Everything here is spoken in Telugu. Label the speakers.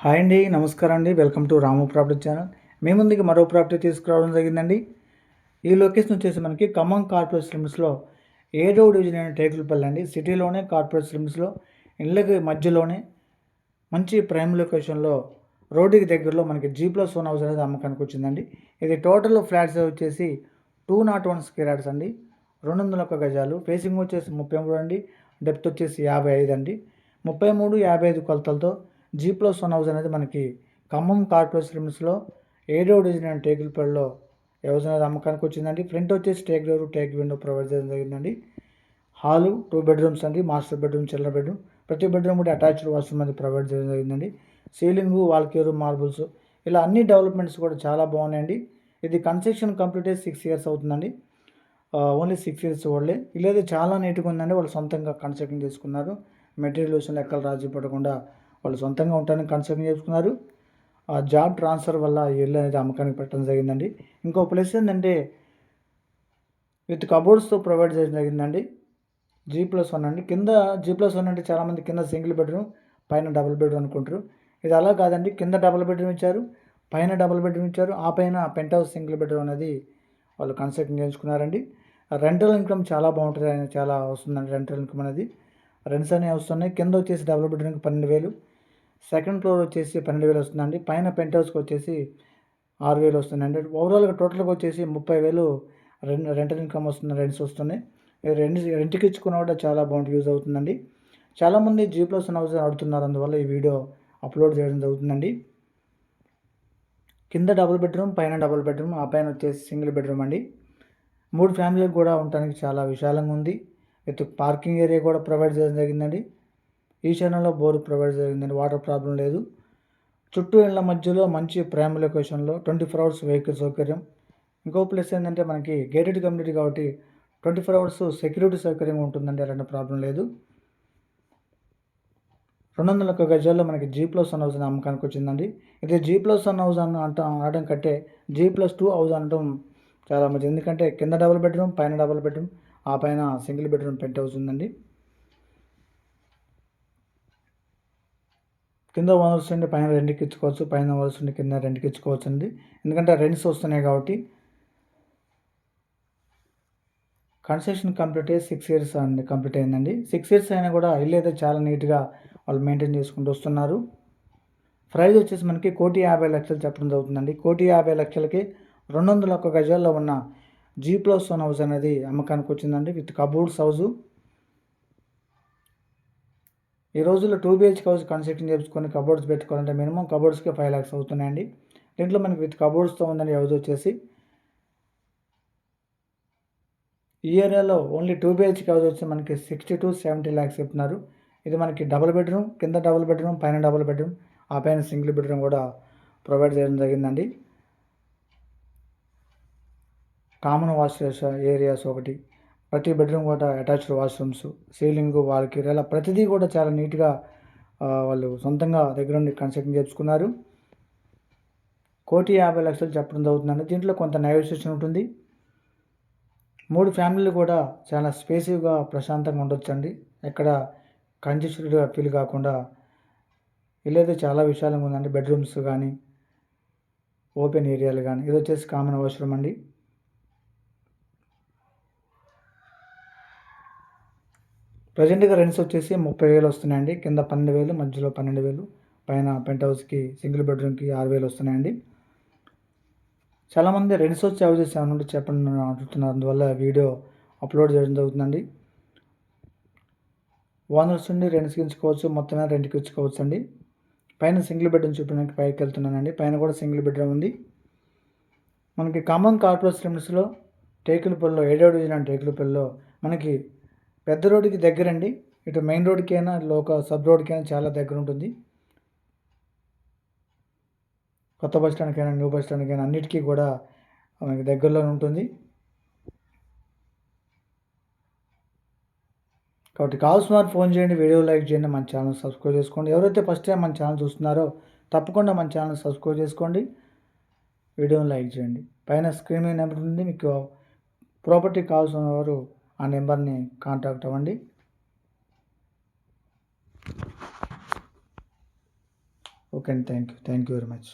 Speaker 1: హాయ్ అండి, నమస్కారం అండి. Welcome to Ramu property channel. మీ ముందుకి మరో ప్రాపర్టీ తీసుకురావడం జరిగిందండి. ఈ లొకేషన్ వచ్చేసి మనకి ఖమ్మం కార్పొరేట్ లిమిట్స్లో 7వ డివిజన్ అయిన టేకులపల్లి అండి. సిటీలోనే కార్పొరేట్ లిమిట్స్లో ఇళ్ళకి మధ్యలోనే మంచి ప్రైమ్ లొకేషన్లో రోడ్డుకి దగ్గరలో మనకి G+1 హౌస్ అనేది అమ్మకానికి వచ్చిందండి. ఇది టోటల్ ఫ్లాట్స్ వచ్చేసి 201 స్క్వేర్ యార్డ్స్ అండి, 201 గజాలు. ఫేసింగ్ వచ్చేసి 33 అండి, డెప్త్ వచ్చేసి 55 అండి. 33, 55 కొలతలతో G+1 హౌస్ అనేది మనకి ఖమ్మం కార్పొరేట్ లిమిట్స్లో 7వ డివిజన్ అయిన టేకులపల్లిలో హౌస్ అనేది అమ్మకానికి వచ్చిందండి. ఫ్రంట్ వచ్చేసి take door, take window provide చేయడం జరిగిందండి. హాలు 2 బెడ్రూమ్స్ అండి, మాస్టర్ బెడ్రూమ్, చిల్డ్రన్ బెడ్రూమ్. ప్రతి బెడ్రూమ్ కూడా అటాచ్డ్ వాష్రూమ్ అనేది ప్రొవైడ్ చేయడం జరిగిందండి. సీలింగు, వాల్కేరు, మార్బుల్స్ ఇలా అన్ని డెవలప్మెంట్స్ కూడా చాలా బాగున్నాయండి. ఇది కన్స్ట్రక్షన్ కంప్లీట్ అయ్యి 6 years అవుతుందండి. Only 6 years ఓల్డే. ఇల్లు అయితే చాలా నీట్గా ఉందండి. వాళ్ళు సొంతంగా కన్స్ట్రక్షన్ చేసుకున్నారు. మెటీరియల్ విషయంలో ఎక్కడ రాజీ పడకుండా వాళ్ళు సొంతంగా ఉండడానికి కన్స్ట్రక్షన్ చేసుకున్నారు. జాబ్ ట్రాన్స్ఫర్ వల్ల ఈ ఇల్లు అనేది అమ్మకానికి పెట్టడం జరిగిందండి. ఇంకో ప్లస్ ఏంటంటే విత్ కబోర్డ్స్తో ప్రొవైడ్ చేయడం జరిగిందండి. G+1 అండి. కింద G+1 అంటే చాలామంది కింద సింగిల్ బెడ్రూమ్, పైన డబుల్ బెడ్రూమ్ అనుకుంటారు. ఇది అలా కాదండి. కింద డబుల్ బెడ్రూమ్ ఇచ్చారు, పైన డబుల్ బెడ్రూమ్ ఇచ్చారు. ఆ పైన పెంట్ హౌస్ సింగిల్ బెడ్రూమ్ అనేది వాళ్ళు కన్స్ట్రక్షన్ చేయించుకున్నారండి. రెంటల్ ఇన్కమ్ చాలా బాగుంటుంది, చాలా వస్తుందండి రెంటల్ ఇన్కమ్ అనేది. రెంట్స్ అనేవి వస్తున్నాయి. కింద వచ్చేసి డబుల్ బెడ్రూమ్కి 12,000, సెకండ్ ఫ్లోర్ వచ్చేసి 12,000 వస్తుందండి. పైన పెంట్ హౌస్కి వచ్చేసి 6,000 వస్తుందండి. ఓవరాల్గా టోటల్గా వచ్చేసి 30,000 రెంటల్ ఇన్కమ్ వస్తుంది, రెంట్స్ వస్తున్నాయి. రెంట్కి ఇచ్చుకున్న కూడా చాలా బాగుంటుంది, యూజ్ అవుతుందండి. చాలామంది G+1 హౌస్ అడుగుతున్నారు, అందువల్ల ఈ వీడియో అప్లోడ్ చేయడం జరుగుతుందండి. కింద డబుల్ బెడ్రూమ్, పైన డబుల్ బెడ్రూమ్, ఆ పైన వచ్చేసి సింగిల్ బెడ్రూమ్ అండి. 3 ఫ్యామిలీలకు కూడా ఉండడానికి చాలా విశాలంగా ఉంది. విత్ పార్కింగ్ ఏరియా కూడా ప్రొవైడ్ చేయడం జరిగిందండి. ఈశాన్యంలో బోర్ ప్రొవైడ్ జరిగిందండి, వాటర్ ప్రాబ్లం లేదు. చుట్టూ ఇళ్ళ మధ్యలో మంచి ప్రైమ్ లొకేషన్లో 24 hours వెహికల్ సౌకర్యం. ఇంకో ప్లస్ ఏంటంటే మనకి గేటెడ్ కమ్యూనిటీ కాబట్టి 24 hours సెక్యూరిటీ సౌకర్యం ఉంటుందండి, అలాంటి ప్రాబ్లం లేదు. 201 గజాల్లో మనకి G+1 హౌస్ అమ్మకానికి వచ్చిందండి. ఇది G+1 హౌస్ అనడం కంటే G+2 హౌస్ అనడం చాలా మంచిది. ఎందుకంటే కింద డబుల్ బెడ్రూమ్, పైన డబుల్ బెడ్రూమ్, ఆ పైన సింగిల్ బెడ్రూమ్ పెంట్ హౌస్ ఉందండి. కింద ఓనర్స్ ఉండి పైన రెంట్కి ఇచ్చుకోవచ్చు, పైన ఓనర్స్ ఉండి కింద రెంట్కి ఇచ్చుకోవచ్చు అండి. ఎందుకంటే రెంట్స్ వస్తున్నాయి కాబట్టి. కన్స్ట్రక్షన్ కంప్లీట్ అయ్యి 6 years అండి, కంప్లీట్ అయిందండి. 6 years అయినా కూడా ఇల్లు అయితే చాలా నీట్గా వాళ్ళు మెయింటైన్ చేసుకుంటూ వస్తున్నారు. ప్రైస్ వచ్చేసి మనకి 1,50,00,000 చెప్పడం జరుగుతుందండి. 1,50,00,000కి 201 గజాల్లో ఉన్న G+1 హౌస్ అనేది అమ్మకానికి వచ్చిందండి, విత్ కబోర్డ్స్ హౌస్. ఈ రోజుల్లో 2 BHK హౌస్ కన్స్ట్రక్షన్ చేసుకొని కబోర్డ్స్ పెట్టుకోవాలంటే మినిమం కబోర్డ్స్కే 5 lakhs అవుతున్నాయండి. దీంట్లో మనకి విత్ కబోర్డ్స్తో ఉందండి హౌస్ వచ్చేసి. ఈ ఏరియాలో ఓన్లీ 2 BHK హౌస్ వచ్చి మనకి 60 to 70 lakhs చెప్తున్నారు. ఇది మనకి డబుల్ బెడ్రూమ్, కింద డబుల్ బెడ్రూమ్, పైన డబుల్ బెడ్రూమ్, ఆ పైన సింగిల్ బెడ్రూమ్ కూడా ప్రొవైడ్ చేయడం జరిగిందండి. కామన్ వాష్ ఏరియాస్ ఒకటి, ప్రతి బెడ్రూమ్ కూడా అటాచ్డ్ వాష్రూమ్స్, సీలింగ్, వాల్కి ఇలా ప్రతిదీ కూడా చాలా నీట్గా వాళ్ళు సొంతంగా దగ్గర నుండి కన్స్ట్రక్షన్ చేసుకున్నారు. 1,50,00,000 చెప్పడం జరుగుతుందండి. దీంట్లో కొంత నెగోషియేషన్ ఉంటుంది. 3 ఫ్యామిలీలు కూడా చాలా స్పేసివ్గా ప్రశాంతంగా ఉండొచ్చండి. ఎక్కడ కంజెస్టెడ్గా ఫీల్ కాకుండా ఇల్లు అయితే చాలా విశాలంగా ఉందండి. బెడ్రూమ్స్ కానీ, ఓపెన్ ఏరియాలు కానీ. ఇది వచ్చేసి కామన్ వాష్రూమ్ అండి. ప్రజెంట్గా రెంట్స్ వచ్చేసి 30,000 వస్తున్నాయండి. కింద 12,000, మధ్యలో 12,000, పైన పెంట్ హౌస్కి సింగిల్ బెడ్రూమ్కి 6,000 వస్తున్నాయండి. చాలామంది రెంట్స్ వచ్చే హౌసెస్ ఏమైనా ఉంటే చెప్పండి అడుగుతున్నారు, అందువల్ల వీడియో అప్లోడ్ చేయడం జరుగుతుందండి. ఓనర్స్ ఉండి రెంట్స్కి ఇచ్చుకోవచ్చు, మొత్తమే రెంట్కి ఇచ్చుకోవచ్చు అండి. పైన సింగిల్ బెడ్రూమ్ చూపించడానికి పైకి వెళ్తున్నానండి. పైన కూడా సింగిల్ బెడ్రూమ్ ఉంది. మనకి ఖమ్మం కార్పొరేట్ లిమిట్స్లో టేకులపల్లిలో 7వ డివిజన్ టేకులపల్లిలో మనకి పెద్ద రోడ్డుకి దగ్గరండి. ఇటు మెయిన్ రోడ్డుకి అయినా, సబ్ రోడ్డుకి అయినా చాలా దగ్గర ఉంటుంది. కొత్త బస్ స్టాండ్కైనా, న్యూ బస్ స్టాండ్కైనా అన్నిటికీ కూడా మనకి దగ్గరలో ఉంటుంది. కాబట్టి కావాల్సిన వారు ఫోన్ చేయండి, వీడియో లైక్ చేయండి, మన ఛానల్ సబ్స్క్రైబ్ చేసుకోండి. ఎవరైతే ఫస్ట్ టైం మన ఛానల్ చూస్తున్నారో తప్పకుండా మన ఛానల్ సబ్స్క్రైబ్ చేసుకోండి, వీడియోని లైక్ చేయండి. పైన స్క్రీన్ మీద నెంబర్ ఉంది, మీకు ప్రాపర్టీ కావాల్సిన వారు ఆ నెంబర్ని కాంటాక్ట్ అవ్వండి. ఓకే అండి. Thank you very much.